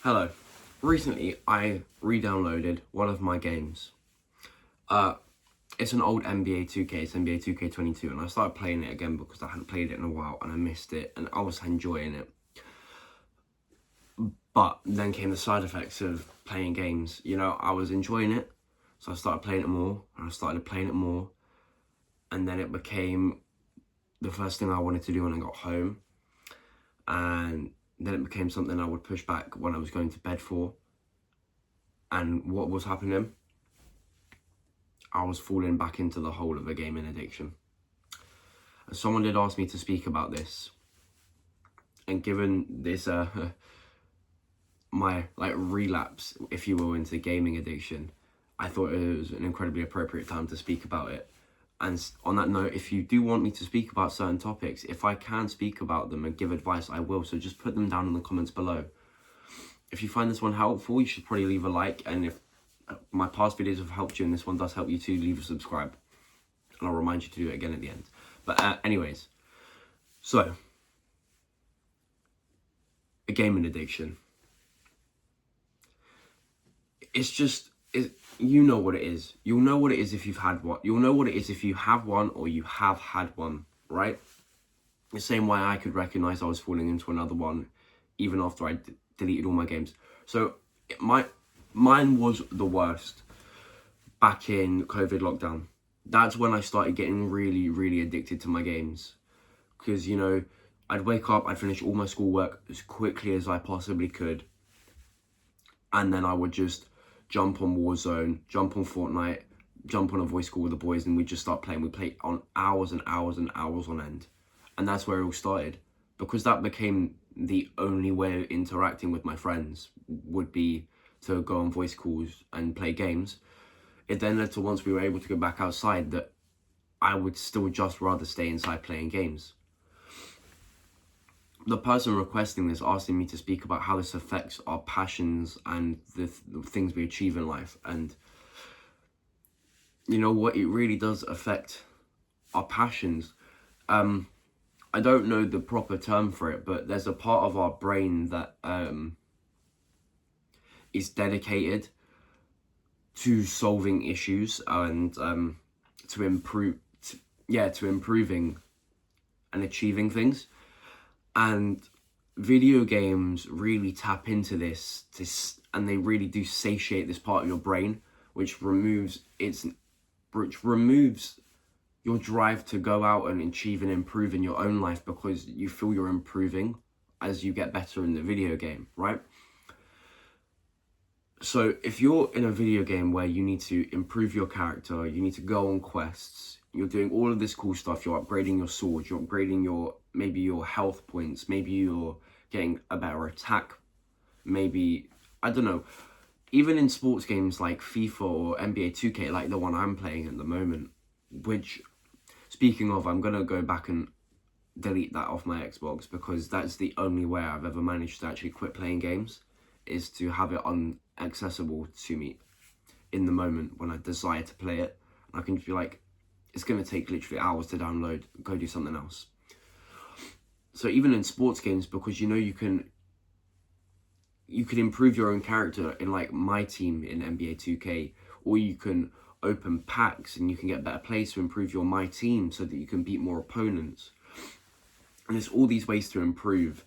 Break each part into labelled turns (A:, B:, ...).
A: Hello. Recently, I re-downloaded one of my games. It's an old NBA 2K, it's NBA 2K22, and I started playing it again because I hadn't played it in a while and I missed it and I was enjoying it. But then came the side effects of playing games. I was enjoying it, so I started playing it more, and I started playing it more, and then it became the first thing I wanted to do when I got home, and then it became something I would push back when I was going to bed for. And what was happening? I was falling back into the hole of a gaming addiction. And someone did ask me to speak about this. And given this, my relapse, if you will, into gaming addiction, I thought it was an incredibly appropriate time to speak about it. And on that note, if you do want me to speak about certain topics, if I can speak about them and give advice, I will. So just put them down in the comments below. If you find this one helpful, you should probably leave a like. And if my past videos have helped you and this one does help you too, leave a subscribe. And I'll remind you to do it again at the end. But anyways, so, a gaming addiction. It's just, you know what it is. You'll know what it is if you've had one. You'll know what it is if you have one or you have had one, right? The same way I could recognize I was falling into another one even after I deleted all my games. So mine was the worst back in COVID lockdown. That's when I started getting really, really addicted to my games. Because, I'd wake up, I'd finish all my schoolwork as quickly as I possibly could. And then I would just jump on Warzone, jump on Fortnite, jump on a voice call with the boys, and we'd just start playing. We'd play on hours and hours and hours on end. And that's where it all started. Because that became the only way of interacting with my friends would be to go on voice calls and play games. It then led to, once we were able to go back outside, that I would still just rather stay inside playing games. The person requesting this asking me to speak about how this affects our passions and the things we achieve in life. And you know what? It really does affect our passions. I don't know the proper term for it, but there's a part of our brain that is dedicated to solving issues and to improving and achieving things. And video games really tap into this, and they really do satiate this part of your brain, which removes your drive to go out and achieve and improve in your own life, because you feel you're improving as you get better in the video game, right? So if you're in a video game where you need to improve your character, you need to go on quests, you're doing all of this cool stuff, you're upgrading your sword, you're upgrading maybe your health points, maybe you're getting a better attack, maybe, I don't know, even in sports games like FIFA or NBA 2K, like the one I'm playing at the moment, which, speaking of, I'm going to go back and delete that off my Xbox, because that's the only way I've ever managed to actually quit playing games, is to have it inaccessible to me in the moment when I desire to play it. And I can just be like, it's going to take literally hours to download, go do something else. So even in sports games, because you can improve your own character in like my team in NBA 2K, or you can open packs and you can get better plays to improve your my team so that you can beat more opponents. And there's all these ways to improve,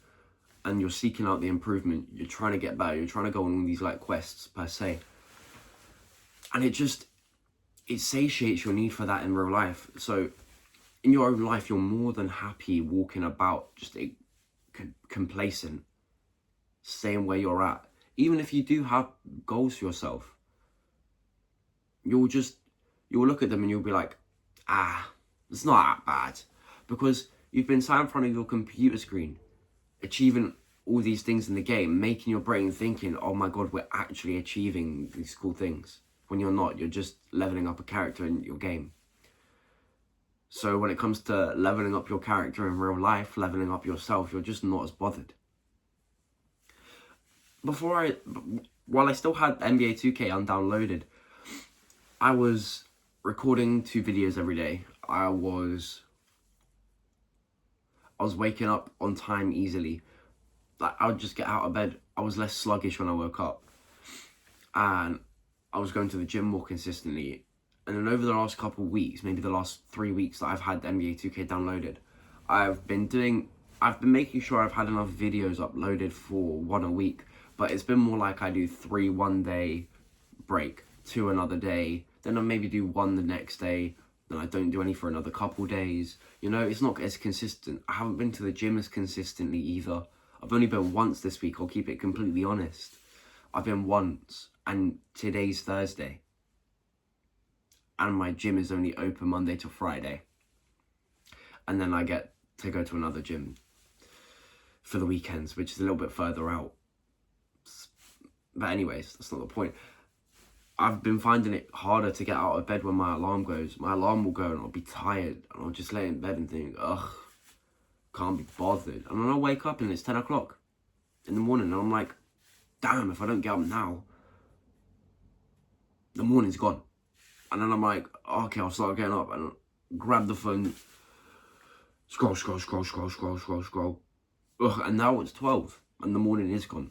A: and you're seeking out the improvement, you're trying to get better, you're trying to go on all these like quests per se. And it satiates your need for that in real life. So in your own life, you're more than happy walking about just complacent, staying where you're at. Even if you do have goals for yourself, you'll look at them and you'll be like, it's not that bad. Because you've been sat in front of your computer screen, achieving all these things in the game, making your brain thinking, oh my God, we're actually achieving these cool things. When you're not, you're just leveling up a character in your game. So when it comes to leveling up your character in real life, leveling up yourself, you're just not as bothered. While I still had NBA 2K undownloaded, I was recording 2 videos every day. I was waking up on time easily. Like, I would just get out of bed I was less sluggish when I woke up. And I was going to the gym more consistently. And then over the last couple of weeks, maybe the last 3 weeks that I've had NBA 2K downloaded, I've been making sure I've had enough videos uploaded for 1 a week. But it's been more like I do 3 one day, break, 2 another day, then I maybe do 1 the next day, then I don't do any for another couple days. You know, it's not as consistent. I haven't been to the gym as consistently either. I've only been once this week, I'll keep it completely honest. I've been once, and today's Thursday. And my gym is only open Monday to Friday. And then I get to go to another gym for the weekends, which is a little bit further out. But anyways, that's not the point. I've been finding it harder to get out of bed when my alarm goes. My alarm will go and I'll be tired. And I'll just lay in bed and think, ugh, can't be bothered. And then I'll wake up and it's 10 o'clock in the morning. And I'm like, damn, if I don't get up now, the morning's gone. And then I'm like, okay, I'll start getting up and grab the phone, scroll. Ugh, and now it's 12 and the morning is gone.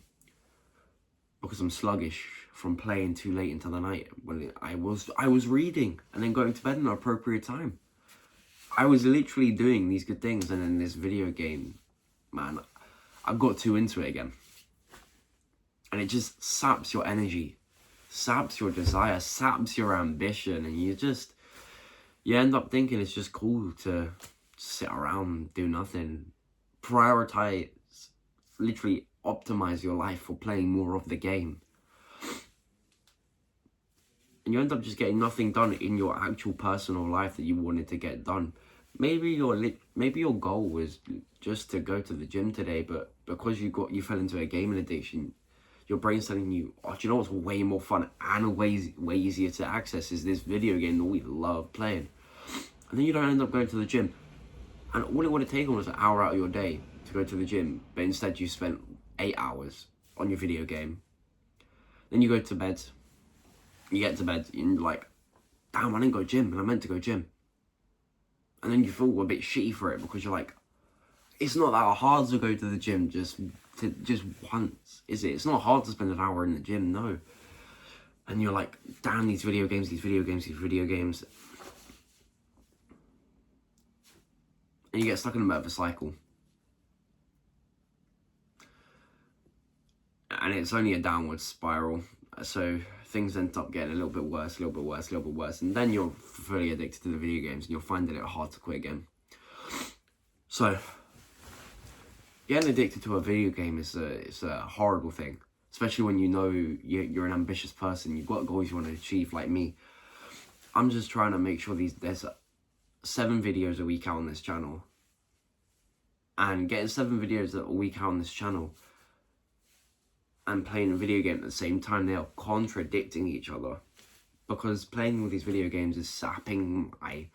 A: Because I'm sluggish from playing too late into the night when I was reading and then going to bed at an appropriate time. I was literally doing these good things, and then this video game, man, I got too into it again. And it just saps your energy, saps your desire, saps your ambition, and you end up thinking it's just cool to sit around, do nothing, prioritize, literally optimize your life for playing more of the game. And you end up just getting nothing done in your actual personal life that you wanted to get done. Maybe your goal was just to go to the gym today, but because you fell into a gaming addiction, your brain's telling you, oh, do you know what's way more fun and way easier to access is this video game that we love playing. And then you don't end up going to the gym. And all it would have taken was an hour out of your day to go to the gym, but instead you spent 8 hours on your video game. Then you go to bed. You get to bed and you're like, damn, I didn't go gym and I meant to go gym. And then you feel a bit shitty for it because you're like, it's not that hard to go to the gym just once, is it? It's not hard to spend an hour in the gym, no. And you're like, damn, these video games. And you get stuck in a bit of a cycle. And it's only a downward spiral. So things end up getting a little bit worse. And then you're fully addicted to the video games and you're finding it hard to quit again. So getting addicted to a video game is a horrible thing. Especially when you know you're an ambitious person. You've got goals you want to achieve like me. I'm just trying to make sure there's 7 videos a week out on this channel. And getting 7 videos a week out on this channel and playing a video game at the same time, they are contradicting each other. Because playing all these video games is sapping my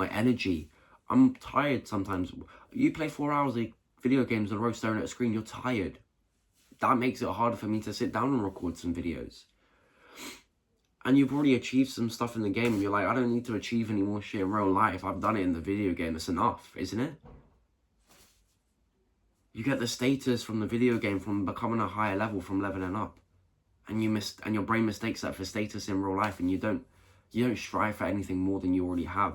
A: energy. I'm tired sometimes. You play 4 hours of video games in a row staring at a screen, you're tired. That makes it harder for me to sit down and record some videos. And you've already achieved some stuff in the game and you're like, I don't need to achieve any more shit in real life. I've done it in the video game. It's enough, isn't it? You get the status from the video game from becoming a higher level, from leveling up. And your brain mistakes that for status in real life, and you don't strive for anything more than you already have.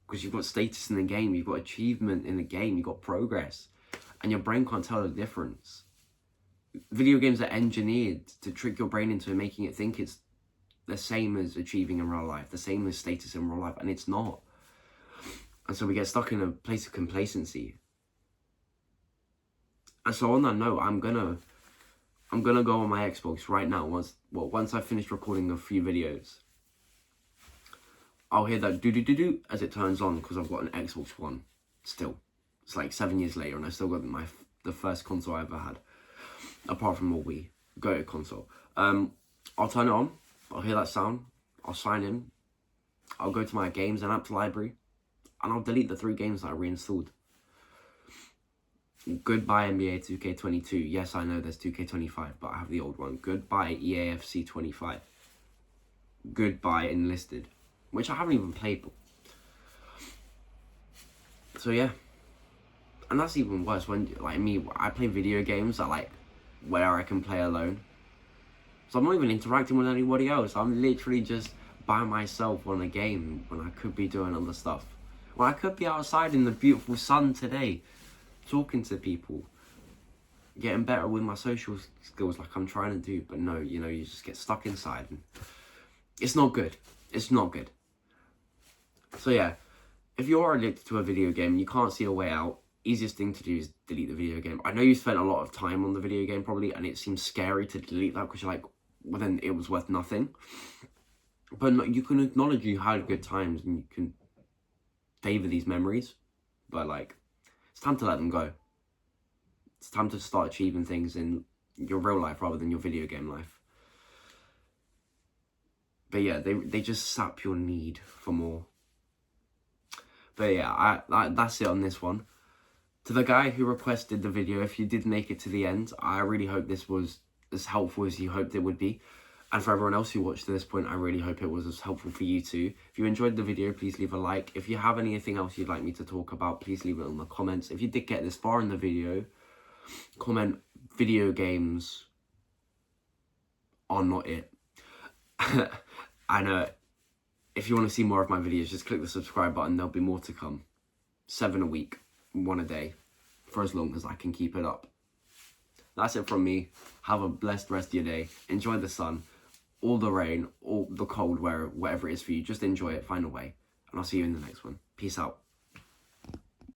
A: Because you've got status in the game, you've got achievement in the game, you've got progress. And your brain can't tell the difference. Video games are engineered to trick your brain into making it think it's the same as achieving in real life, the same as status in real life, and it's not. And so we get stuck in a place of complacency. And so on that note, I'm gonna go on my Xbox right now. Once I finish recording a few videos, I'll hear that do as it turns on because I've got an Xbox One still. It's like 7 years later, and I still got the first console I ever had, apart from a Wii Go console. I'll turn it on. I'll hear that sound. I'll sign in. I'll go to my games and apps library, and I'll delete the 3 games that I reinstalled. Goodbye NBA 2K22. Yes, I know there's 2K25, but I have the old one. Goodbye EAFC 25. Goodbye Enlisted, which I haven't even played. So yeah. And that's even worse when, like me, I play video games that like where I can play alone. So I'm not even interacting with anybody else. I'm literally just by myself on a game when I could be doing other stuff. When I could be outside in the beautiful sun today, talking to people, getting better with my social skills like I'm trying to do. But no, you know, you just get stuck inside. And it's not good. It's not good. So yeah, if you're addicted to a video game and you can't see a way out, easiest thing to do is delete the video game. I know you spent a lot of time on the video game probably, and it seems scary to delete that because you're like, well, then it was worth nothing. But no, you can acknowledge you had good times and you can favor these memories. But like, it's time to let them go. It's time to start achieving things in your real life rather than your video game life. But yeah, they just sap your need for more. But yeah, that's it on this one. To the guy who requested the video, if you did make it to the end, I really hope this was as helpful as you hoped it would be. And for everyone else who watched to this point, I really hope it was as helpful for you too. If you enjoyed the video, please leave a like. If you have anything else you'd like me to talk about, please leave it in the comments. If you did get this far in the video, comment video games are not it. And if you want to see more of my videos, just click the subscribe button. There'll be more to come. 7 a week, 1 a day, for as long as I can keep it up. That's it from me. Have a blessed rest of your day. Enjoy the sun, all the rain, all the cold, wherever it is for you. Just enjoy it, find a way. And I'll see you in the next one. Peace out.